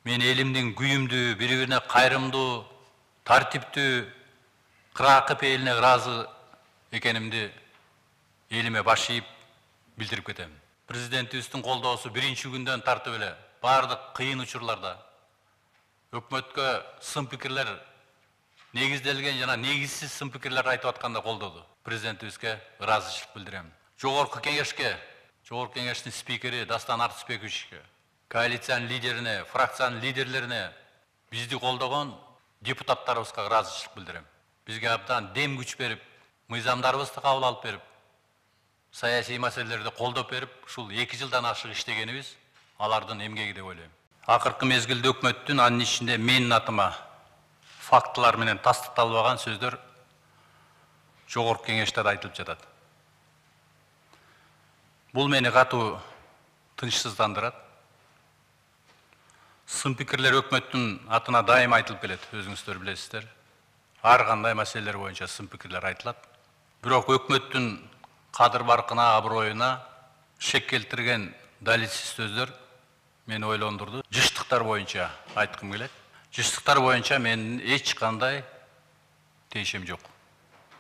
мен элимдин күйүмдүү, бири-бирине кайрымдуу, тартиптүү, кыраакы пейилине ыраазы экенимди элиме баш ийип билдирип кетем. Президентибиздин колдоосу биринчи күндөн тартып эле баардык кыйын учурларда өкмөткө сын пикирлер негизделген жана негизсиз сын пикирлер айтып атканда колдоду. Президентибизге ыраазычылык билдирем. Жогорку кеңештин спикери Дастан Артысбековичке, коалициянын лидерине, фракциянын лидерлерине бизди колдогон депутаттарыбызга ыраазычылык билдирем. Бизге абдан дем күч берип, мыйзамдарыбызды кабыл алып берип, саясий маселелерди колдоп берип, ушул 2 жылдан ашык иштегенибиз алардын эмгеги деп ойлойм. Акыркы мезгилде өкмөттүн анын ичинде менин атыма фактылар менен тастыкталбаган сөздөр жогорку кеңеште да айтылып жатат. Бул мени катуу тынчсыздандырат. Сын пикирлер өкмөттүн атына дайым айтылып келет, өзүңүздөр билесиздер. Ар кандай маселелер боюнча сын пикирлер айтылат. Бирок өкмөттүн кадыр-баркына, аброюна шек келтирген далилсиз сөздөр мени ойлондурду. Жыштыктар боюнча айткым келет. Жыштыктар боюнча менин эч кандай тиешем жок.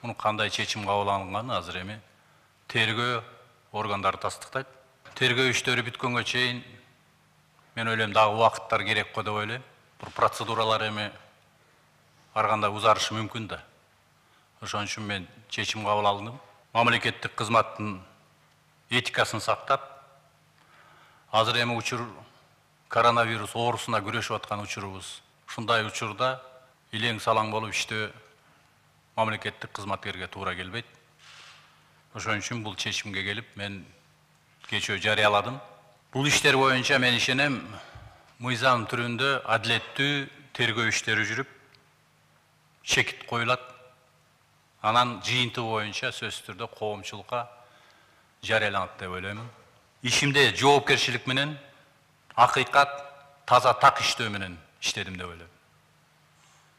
Муну кандай чечим кабыл алынганын азыр эми тергөө органдары тастыктайт. Тергөө иштери бүткөнгө чейин мен ойлойм дагы убакыттар керек го деп ойлойм. Бул процедуралар эми ар кандай узарышы мүмкүн да. Ошон үчүн мен чечим кабыл алдым. Мамлекеттик кызматтын этикасын сактап, азыр эми учур коронавирус оорусуна күрөшүп аткан учурубуз. Ушундай учурда илең салаң болуп иштөө мамлекеттик кызматкерге туура келбейт. Ошон үчүн бул чечимге келип, мен кечөө жарыяладым. Бул иштер боюнча мен ишенем, мыйзам түрүндө адилеттүү тергөө иштери жүрүп, чекит коюлат. Анан жыйынтыгы боюнча сөзсүз түрдө коомчулукка жарыяланат деп ойлойм. Ишимде жоопкерчилик менен, акыйкат, таза так иштөө менен иштедим деп ойлойм.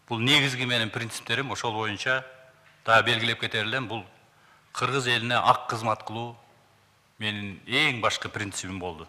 Бул негизги менин принциптерим, ошол боюнча да белгилеп кетер элем. Бул кыргыз элине ак кызмат кылуу менин эң башкы принцибим болду.